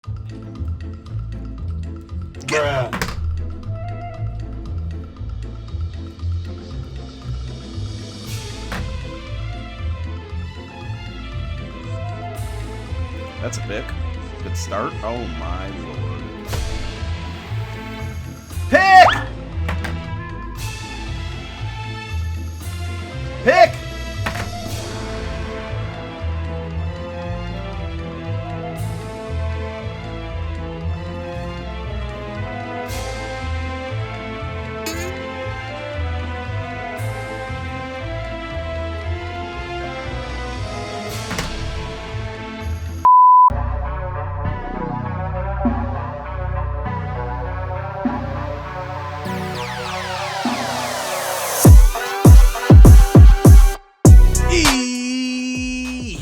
Bruh. That's a pick. Good start. Oh my lord. Pick! Pick!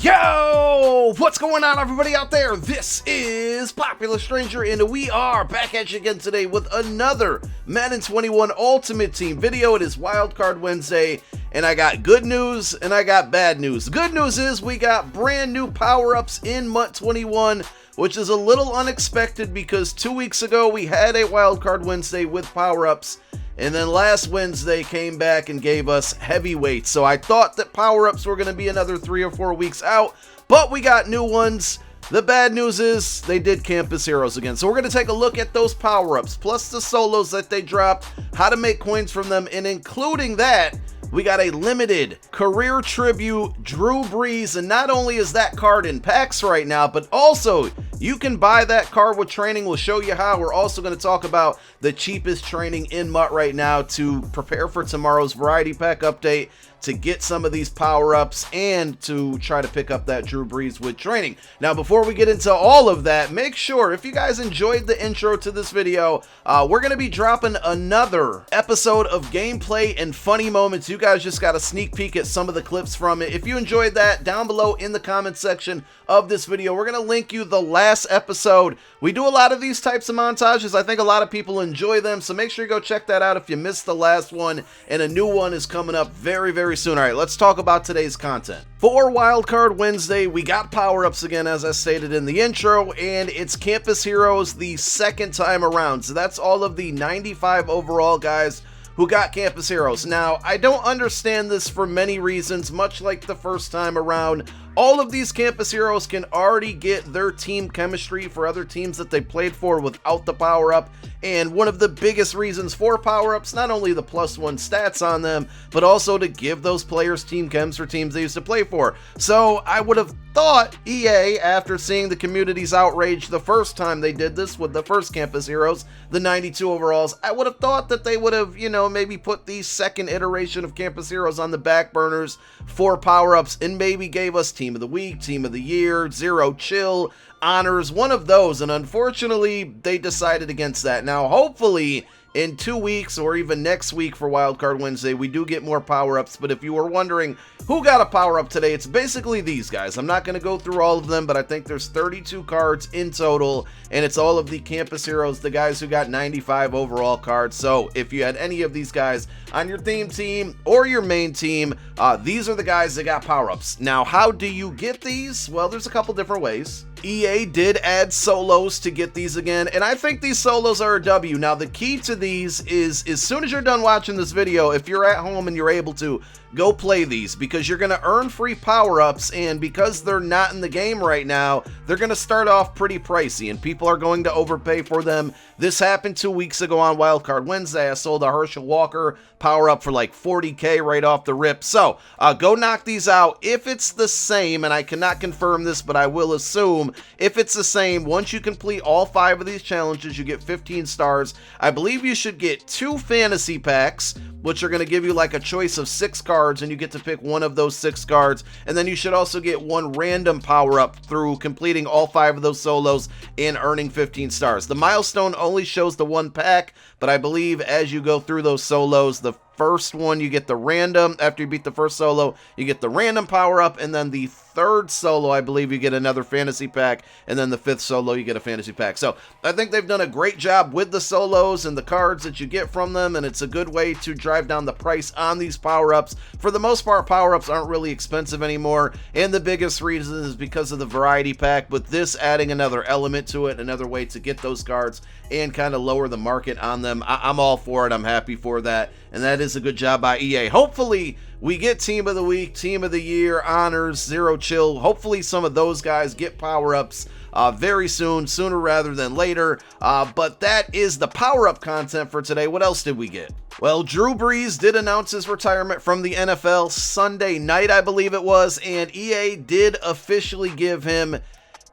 Yo! What's going on, everybody out there? This is Popular Stranger, and we are back at you again today with another Madden 21 Ultimate Team video. It is Wildcard Wednesday, and I got good news and I got bad news. The good news is we got brand new power-ups in MUT 21, which is a little unexpected because 2 weeks ago we had a Wildcard Wednesday with power-ups, and then last Wednesday came back and gave us heavyweights. So I thought that power-ups were going to be another 3 or 4 weeks out, but we got new ones. The bad news is they did Campus Heroes again. So we're going to take a look at those power-ups, plus the solos that they dropped, how to make coins from them, and including that, we got a limited career tribute Drew Brees, and not only is that card in packs right now, but also you can buy that card with training. We'll show you how. We're also going to talk about the cheapest training in MUT right now to prepare for tomorrow's variety pack update, to get some of these power-ups, and to try to pick up that Drew Brees with training. Now, before we get into all of that, make sure, if you guys enjoyed the intro to this video, we're going to be dropping another episode of gameplay and funny moments. You guys just got a sneak peek at some of the clips from it. If you enjoyed that, down below in the comment section of this video, we're going to link you the last episode. We do a lot of these types of montages. I think a lot of people enjoy them, so make sure you go check that out if you missed the last one, and a new one is coming up very, very soon. All right, let's talk about today's content. For Wildcard Wednesday, we got power-ups again, as I stated in the intro, and it's Campus Heroes the second time around. So that's all of the 95 overall guys who got Campus Heroes. Now, I don't understand this for many reasons, much like the first time around. All of these Campus Heroes can already get their team chemistry for other teams that they played for without the power-up, and one of the biggest reasons for power-ups, not only the +1 stats on them, but also to give those players team chems for teams they used to play for. So I would have thought EA, after seeing the community's outrage the first time they did this with the first Campus Heroes, the 92 overalls, I would have thought that they would have, maybe put the second iteration of Campus Heroes on the back burners for power-ups, and maybe gave us Team of the Week, Team of the Year, Zero Chill, Honors, one of those, and unfortunately they decided against that. Now hopefully in 2 weeks or even next week for Wildcard Wednesday we do get more power-ups, but if you were wondering who got a power-up today, it's basically these guys. I'm not going to go through all of them, but I think there's 32 cards in total, and it's all of the Campus Heroes, the guys who got 95 overall cards. So if you had any of these guys on your theme team or your main team, these are the guys that got power-ups. Now, how do you get these? Well, there's a couple different ways. EA did add solos to get these again, and I think these solos are a W. Now, the key to these is, as soon as you're done watching this video, if you're at home and you're able to, go play these, because you're going to earn free power-ups, and because they're not in the game right now, they're going to start off pretty pricey, and people are going to overpay for them. This happened 2 weeks ago on Wildcard Wednesday. I sold a Herschel Walker power-up for like 40K right off the rip. So, go knock these out. If it's the same, and I cannot confirm this, but I will assume, if it's the same, once you complete all 5 of these challenges, you get 15 stars. I believe you should get 2 fantasy packs, which are going to give you like a choice of 6 cards, and you get to pick one of those 6 cards. And then you should also get 1 random power-up through completing all 5 of those solos and earning 15 stars. The milestone only shows the 1 pack, but I believe as you go through those solos, the first one, you get the random. After you beat the first solo, you get the random power-up, and then the third solo, I believe, you get another fantasy pack, and then the fifth solo, you get a fantasy pack. So I think they've done a great job with the solos and the cards that you get from them, and it's a good way to drive down the price on these power-ups. For the most part, power-ups aren't really expensive anymore, and the biggest reason is because of the variety pack, but this adding another element to it, another way to get those cards and kind of lower the market on them. I'm all for it. I'm happy for that, and that is a good job by EA. Hopefully we get Team of the Week, Team of the Year, Honors, Zero Chill. Hopefully some of those guys get power-ups very soon, sooner rather than later. But that is the power-up content for today. What else did we get? Well, Drew Brees did announce his retirement from the NFL Sunday night, I believe it was, and EA did officially give him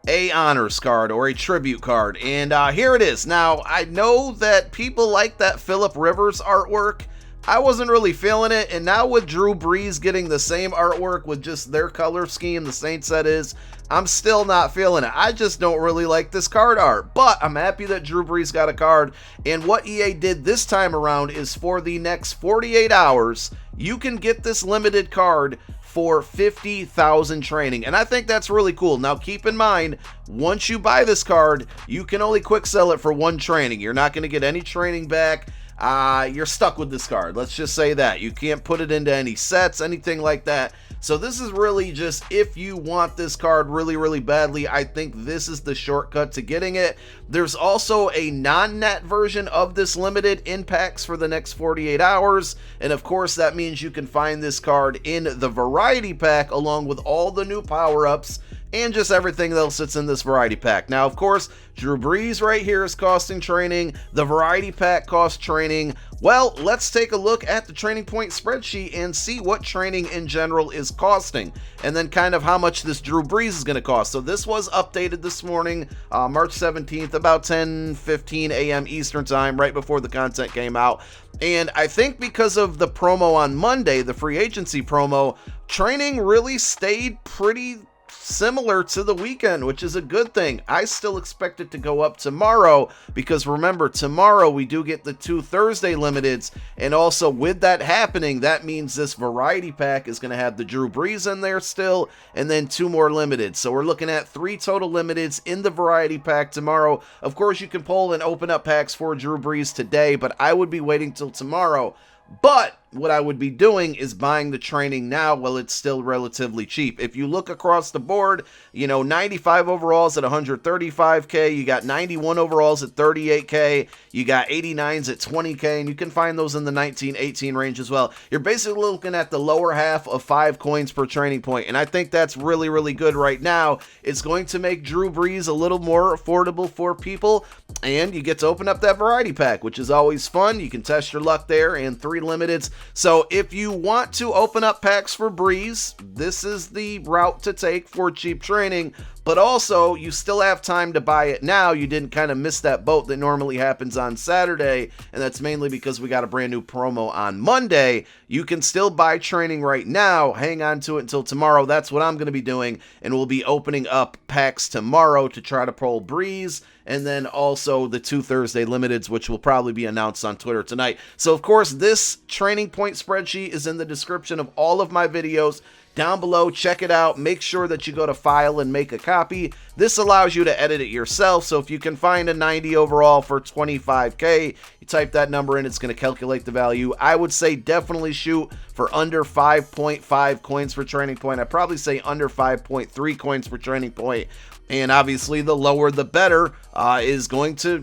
a honors card or a tribute card, and here it is. Now, I know that people like that Phillip Rivers artwork. I wasn't really feeling it, and now with Drew Brees getting the same artwork with just their color scheme, the Saints that is, I'm still not feeling it. I just don't really like this card art, but I'm happy that Drew Brees got a card, and what EA did this time around is for the next 48 hours, you can get this limited card for 50,000 training, and I think that's really cool. Now keep in mind, once you buy this card, you can only quick sell it for one training. You're not going to get any training back. You're stuck with this card. Let's just say that. You can't put it into any sets, anything like that. So this is really just if you want this card really, really badly, I think this is the shortcut to getting it. There's also a non-net version of this limited in packs for the next 48 hours. And of course, that means you can find this card in the variety pack along with all the new power-ups and just everything else that's in this variety pack. Now, of course, Drew Brees right here is costing training. The variety pack costs training. Well, let's take a look at the training point spreadsheet and see what training in general is costing, and then kind of how much this Drew Brees is going to cost. So this was updated this morning, March 17th, about 10:15 a.m. Eastern time, right before the content came out. And I think because of the promo on Monday, the free agency promo, training really stayed pretty similar to the weekend, which is a good thing. I still expect it to go up tomorrow because remember, tomorrow we do get the 2 Thursday limiteds, and also with that happening, that means this variety pack is going to have the Drew Brees in there still, and then 2 more limiteds. So we're looking at 3 total limiteds in the variety pack tomorrow. Of course, you can pull and open up packs for Drew Brees today, but I would be waiting till tomorrow. But what I would be doing is buying the training now while it's still relatively cheap. If you look across the board, 95 overalls at 135K, you got 91 overalls at 38K, you got 89s at 20K, and you can find those in the 19, 18 range as well. You're basically looking at the lower half of 5 coins per training point, and I think that's really, really good right now. It's going to make Drew Brees a little more affordable for people, and you get to open up that variety pack, which is always fun. You can test your luck there, and 3 limiteds. So if you want to open up packs for Brees, this is the route to take for cheap training, but also you still have time to buy it now. You didn't kind of miss that boat that normally happens on Saturday, and that's mainly because we got a brand new promo on Monday. You can still buy training right now, hang on to it until tomorrow. That's what I'm going to be doing, and we'll be opening up packs tomorrow to try to pull Brees, and then also the 2 Thursday limiteds, which will probably be announced on Twitter tonight. So of course, this training point spreadsheet is in the description of all of my videos down below. Check it out. Make sure that you go to file and make a copy. This allows you to edit it yourself. So if you can find a 90 overall for 25K, you type that number in, it's going to calculate the value. I would say definitely shoot for under 5.5 coins per training point. I'd probably say under 5.3 coins per training point. And obviously the lower the better is going to,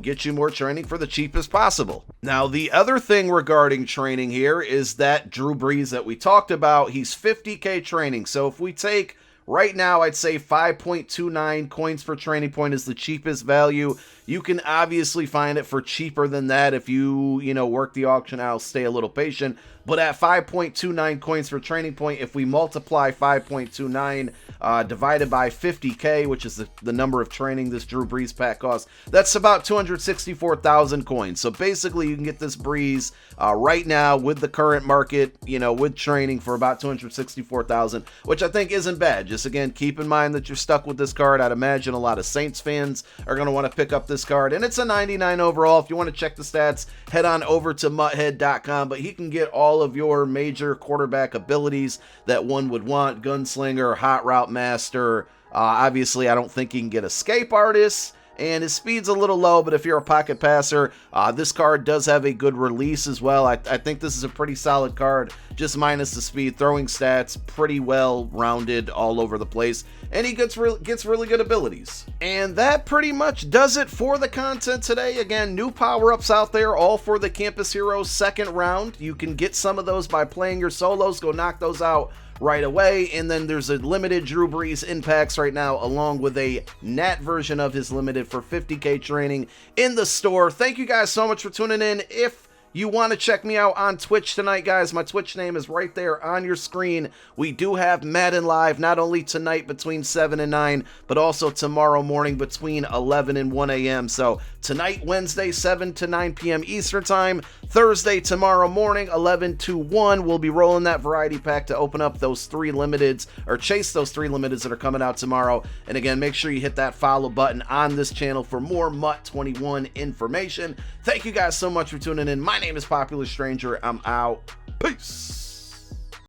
get you more training for the cheapest possible. Now, the other thing regarding training here is that Drew Brees that we talked about, he's 50K training. So if we take right now, I'd say 5.29 coins per training point is the cheapest value. You can obviously find it for cheaper than that if you, work the auction out, stay a little patient. but at 5.29 coins for training point, if we multiply 5.29 divided by 50k, which is the number of training this Drew Brees pack costs, that's about 264,000 coins. So basically you can get this Brees right now with the current market, you know, with training for about 264,000, which I think isn't bad. Just again, keep in mind that you're stuck with this card. I'd imagine a lot of Saints fans are going to want to pick up this card, and it's a 99 overall. If you want to check the stats, head on over to mutthead.com, but he can get all of your major quarterback abilities that one would want: gunslinger, hot route master. Obviously, I don't think he can get escape artist, and his speed's a little low, but if you're a pocket passer, this card does have a good release as well. I think this is a pretty solid card, just minus the speed. Throwing stats, pretty well rounded all over the place, and he gets really good abilities. And that pretty much does it for the content today. Again, new power-ups out there, all for the Campus Heroes second round. You can get some of those by playing your solos. Go knock those out right away. And then there's a limited Drew Brees in packs right now, along with a Nat version of his limited for 50k training in the store. Thank you guys so much for tuning in. If you want to check me out on Twitch tonight, guys, my Twitch name is right there on your screen. We do have Madden live, not only tonight between 7 and 9, but also tomorrow morning between 11 and 1 a.m. So tonight, Wednesday, 7 to 9 p.m. Eastern time. Thursday, tomorrow morning, 11 to 1. We'll be rolling that variety pack to open up those 3 limiteds, or chase those 3 limiteds that are coming out tomorrow. And again, make sure you hit that follow button on this channel for more MUT21 information. Thank you guys so much for tuning in. My name is Popular Stranger. I'm out. Peace.